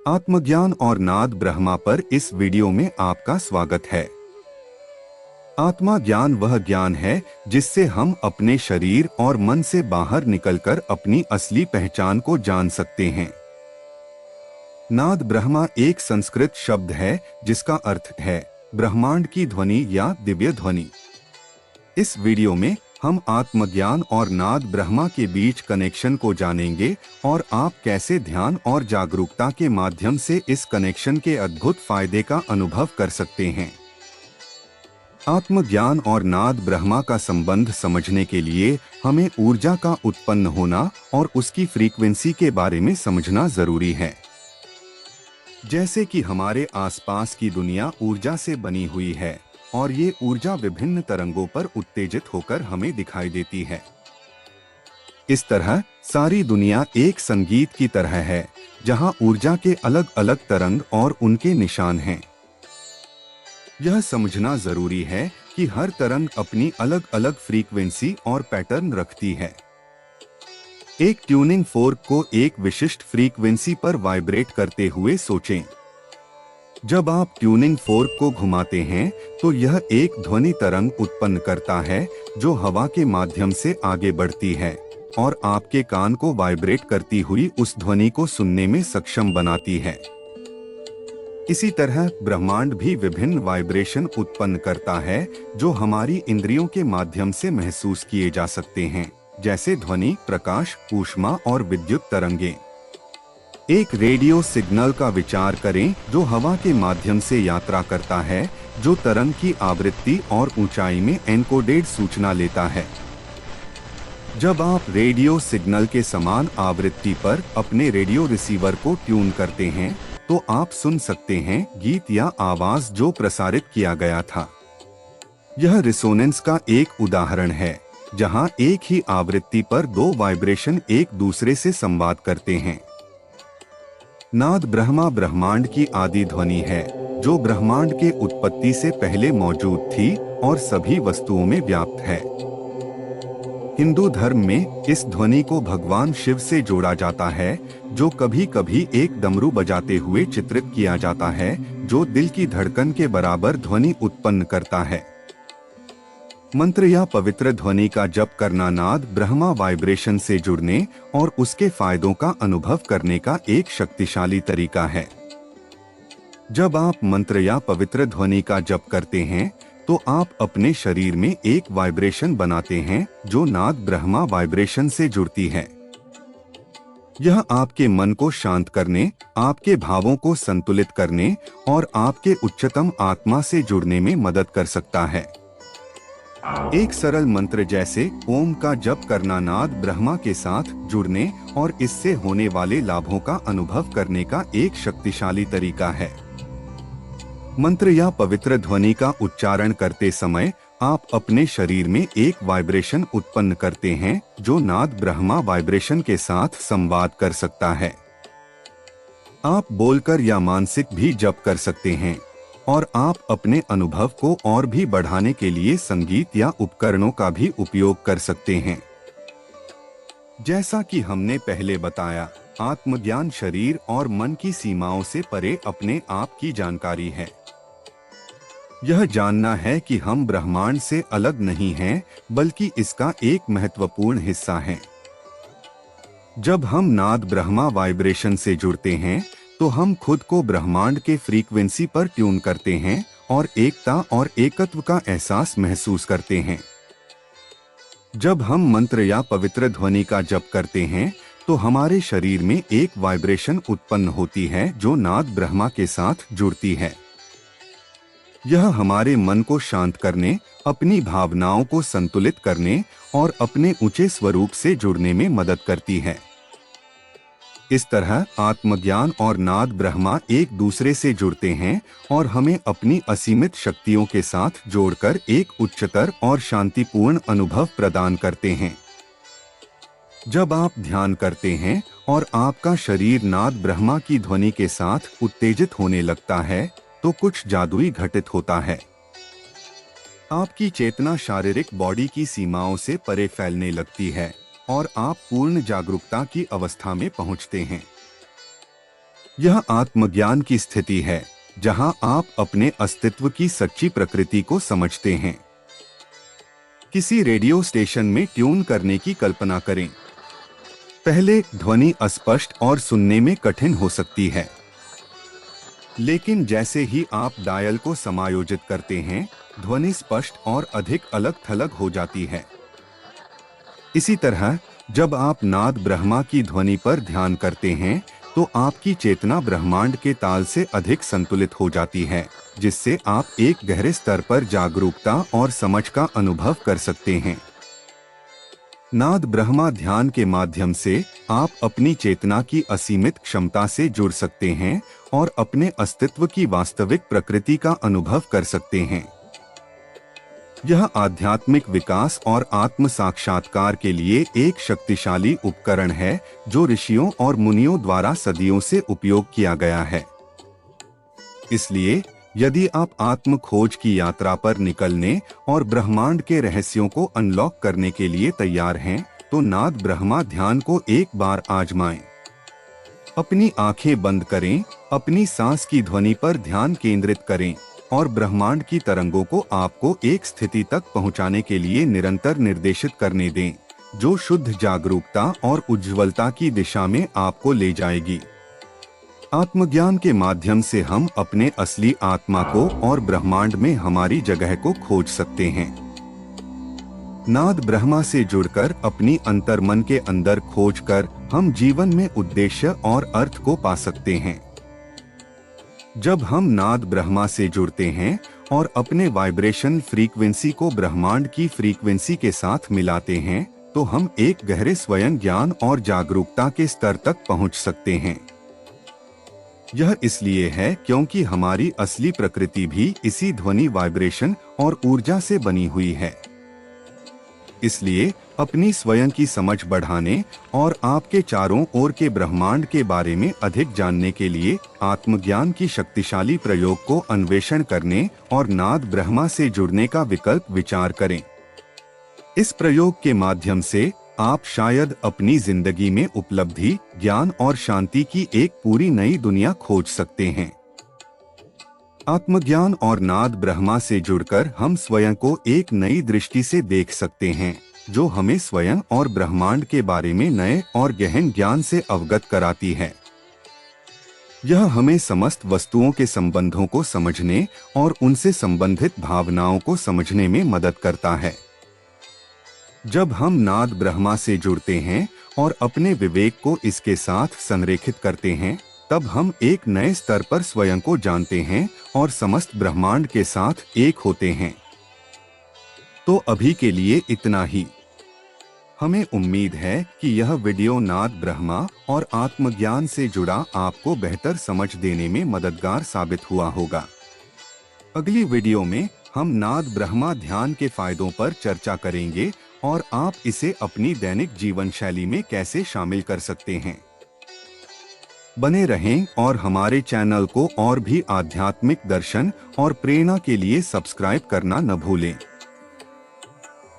आत्मज्ञान और नाद ब्रह्मा पर इस वीडियो में आपका स्वागत है। आत्मा ज्ञान वह ज्ञान है जिससे हम अपने शरीर और मन से बाहर निकलकर अपनी असली पहचान को जान सकते हैं। नाद ब्रह्मा एक संस्कृत शब्द है जिसका अर्थ है ब्रह्मांड की ध्वनि या दिव्य ध्वनि। इस वीडियो में हम आत्मज्ञान और नाद ब्रह्मा के बीच कनेक्शन को जानेंगे और आप कैसे ध्यान और जागरूकता के माध्यम से इस कनेक्शन के अद्भुत फायदे का अनुभव कर सकते हैं। आत्मज्ञान और नाद ब्रह्मा का संबंध समझने के लिए हमें ऊर्जा का उत्पन्न होना और उसकी फ्रीक्वेंसी के बारे में समझना जरूरी है। जैसे कि हमारे आसपास की दुनिया ऊर्जा से बनी हुई है और ये ऊर्जा विभिन्न तरंगों पर उत्तेजित होकर हमें दिखाई देती है। इस तरह सारी दुनिया एक संगीत की तरह है जहां ऊर्जा के अलग अलग तरंग और उनके निशान हैं। यह समझना जरूरी है कि हर तरंग अपनी अलग अलग फ्रीक्वेंसी और पैटर्न रखती है। एक ट्यूनिंग फोर्क को एक विशिष्ट फ्रीक्वेंसी पर वाइब्रेट करते हुए सोचें। जब आप ट्यूनिंग फोर्क को घुमाते हैं तो यह एक ध्वनि तरंग उत्पन्न करता है जो हवा के माध्यम से आगे बढ़ती है और आपके कान को वाइब्रेट करती हुई उस ध्वनि को सुनने में सक्षम बनाती है। इसी तरह ब्रह्मांड भी विभिन्न वाइब्रेशन उत्पन्न करता है जो हमारी इंद्रियों के माध्यम से महसूस किए जा सकते हैं, जैसे ध्वनि, प्रकाश, ऊष्मा और विद्युत तरंगें। एक रेडियो सिग्नल का विचार करें जो हवा के माध्यम से यात्रा करता है, जो तरंग की आवृत्ति और ऊंचाई में एन्कोडेड सूचना लेता है। जब आप रेडियो सिग्नल के समान आवृत्ति पर अपने रेडियो रिसीवर को ट्यून करते हैं तो आप सुन सकते हैं गीत या आवाज जो प्रसारित किया गया था। यह रिसोनेंस का एक उदाहरण है जहां एक ही आवृत्ति पर दो वाइब्रेशन एक दूसरे से संवाद करते हैं। नाद ब्रह्मा ब्रह्मांड की आदि ध्वनि है जो ब्रह्मांड के उत्पत्ति से पहले मौजूद थी और सभी वस्तुओं में व्याप्त है। हिंदू धर्म में इस ध्वनि को भगवान शिव से जोड़ा जाता है, जो कभी कभी एक डमरू बजाते हुए चित्रित किया जाता है जो दिल की धड़कन के बराबर ध्वनि उत्पन्न करता है। मंत्र या पवित्र ध्वनि का जप करना नाद ब्रह्मा वाइब्रेशन से जुड़ने और उसके फायदों का अनुभव करने का एक शक्तिशाली तरीका है। जब आप मंत्र या पवित्र ध्वनि का जप करते हैं तो आप अपने शरीर में एक वाइब्रेशन बनाते हैं जो नाद ब्रह्मा वाइब्रेशन से जुड़ती है। यह आपके मन को शांत करने, आपके भावों को संतुलित करने और आपके उच्चतम आत्मा से जुड़ने में मदद कर सकता है। एक सरल मंत्र जैसे ओम का जप करना नाद ब्रह्मा के साथ जुड़ने और इससे होने वाले लाभों का अनुभव करने का एक शक्तिशाली तरीका है। मंत्र या पवित्र ध्वनि का उच्चारण करते समय आप अपने शरीर में एक वाइब्रेशन उत्पन्न करते हैं जो नाद ब्रह्मा वाइब्रेशन के साथ संवाद कर सकता है। आप बोलकर या मानसिक भी जप कर सकते हैं और आप अपने अनुभव को और भी बढ़ाने के लिए संगीत या उपकरणों का भी उपयोग कर सकते हैं। जैसा कि हमने पहले बताया, आत्मज्ञान शरीर और मन की सीमाओं से परे अपने आप की जानकारी है। यह जानना है कि हम ब्रह्मांड से अलग नहीं हैं, बल्कि इसका एक महत्वपूर्ण हिस्सा हैं। जब हम नाद ब्रह्मा वाइब्रेशन से जुड़ते हैं तो हम खुद को ब्रह्मांड के फ्रीक्वेंसी पर ट्यून करते हैं और एकता और एकत्व का एहसास महसूस करते हैं। जब हम मंत्र या पवित्र ध्वनि का जप करते हैं तो हमारे शरीर में एक वाइब्रेशन उत्पन्न होती है जो नाद ब्रह्मा के साथ जुड़ती है। यह हमारे मन को शांत करने, अपनी भावनाओं को संतुलित करने और अपने ऊंचे स्वरूप से जुड़ने में मदद करती है। इस तरह आत्मज्ञान और नाद ब्रह्मा एक दूसरे से जुड़ते हैं और हमें अपनी असीमित शक्तियों के साथ जोड़कर एक उच्चतर और शांतिपूर्ण अनुभव प्रदान करते हैं। जब आप ध्यान करते हैं और आपका शरीर नाद ब्रह्मा की ध्वनि के साथ उत्तेजित होने लगता है तो कुछ जादुई घटित होता है। आपकी चेतना शारीरिक बॉडी की सीमाओं से परे फैलने लगती है और आप पूर्ण जागरूकता की अवस्था में पहुंचते हैं। यह आत्मज्ञान की स्थिति है जहां आप अपने अस्तित्व की सच्ची प्रकृति को समझते हैं। किसी रेडियो स्टेशन में ट्यून करने की कल्पना करें। पहले ध्वनि अस्पष्ट और सुनने में कठिन हो सकती है, लेकिन जैसे ही आप डायल को समायोजित करते हैं, ध्वनि स्पष्ट और अधिक अलग-थलग हो जाती है। इसी तरह जब आप नाद ब्रह्मा की ध्वनि पर ध्यान करते हैं, तो आपकी चेतना ब्रह्मांड के ताल से अधिक संतुलित हो जाती है, जिससे आप एक गहरे स्तर पर जागरूकता और समझ का अनुभव कर सकते हैं। नाद ब्रह्मा ध्यान के माध्यम से आप अपनी चेतना की असीमित क्षमता से जुड़ सकते हैं और अपने अस्तित्व की वास्तविक प्रकृति का अनुभव कर सकते हैं। यह आध्यात्मिक विकास और आत्म साक्षात्कार के लिए एक शक्तिशाली उपकरण है जो ऋषियों और मुनियों द्वारा सदियों से उपयोग किया गया है। इसलिए यदि आप आत्म खोज की यात्रा पर निकलने और ब्रह्मांड के रहस्यों को अनलॉक करने के लिए तैयार हैं, तो नाद ब्रह्मा ध्यान को एक बार आजमाएं। अपनी आंखें बंद करें, अपनी सांस की ध्वनि पर ध्यान केंद्रित करें और ब्रह्मांड की तरंगों को आपको एक स्थिति तक पहुंचाने के लिए निरंतर निर्देशित करने दें, जो शुद्ध जागरूकता और उज्ज्वलता की दिशा में आपको ले जाएगी। आत्मज्ञान के माध्यम से हम अपने असली आत्मा को और ब्रह्मांड में हमारी जगह को खोज सकते हैं। नाद ब्रह्मा से जुड़कर अपनी अंतर्मन के अंदर खोजकर हम जीवन में उद्देश्य और अर्थ को पा सकते हैं। जब हम नाद ब्रह्मा से जुड़ते हैं और अपने वाइब्रेशन फ्रीक्वेंसी को ब्रह्मांड की फ्रीक्वेंसी के साथ मिलाते हैं, तो हम एक गहरे स्वयं ज्ञान और जागरूकता के स्तर तक पहुंच सकते हैं। यह इसलिए है क्योंकि हमारी असली प्रकृति भी इसी ध्वनि, वाइब्रेशन और ऊर्जा से बनी हुई है। इसलिए अपनी स्वयं की समझ बढ़ाने और आपके चारों ओर के ब्रह्मांड के बारे में अधिक जानने के लिए आत्मज्ञान की शक्तिशाली प्रयोग को अन्वेषण करने और नाद ब्रह्मा से जुड़ने का विकल्प विचार करें। इस प्रयोग के माध्यम से आप शायद अपनी जिंदगी में उपलब्धि, ज्ञान और शांति की एक पूरी नई दुनिया खोज सकते हैं। आत्मज्ञान और नाद ब्रह्मा से जुड़कर हम स्वयं को एक नई दृष्टि से देख सकते हैं, जो हमें स्वयं और ब्रह्मांड के बारे में नए और गहन ज्ञान से अवगत कराती है। यह हमें समस्त वस्तुओं के संबंधों को समझने और उनसे संबंधित भावनाओं को समझने में मदद करता है। जब हम नाद ब्रह्मा से जुड़ते हैं और अपने विवेक को इसके साथ संरेखित करते हैं, तब हम एक नए स्तर पर स्वयं को जानते हैं और समस्त ब्रह्मांड के साथ एक होते हैं। तो अभी के लिए इतना ही। हमें उम्मीद है कि यह वीडियो नाद ब्रह्मा और आत्मज्ञान से जुड़ा आपको बेहतर समझ देने में मददगार साबित हुआ होगा। अगली वीडियो में हम नाद ब्रह्मा ध्यान के फायदों पर चर्चा करेंगे और आप इसे अपनी दैनिक जीवन शैली में कैसे शामिल कर सकते हैं। बने रहें और हमारे चैनल को और भी आध्यात्मिक दर्शन और प्रेरणा के लिए सब्सक्राइब करना न भूलें।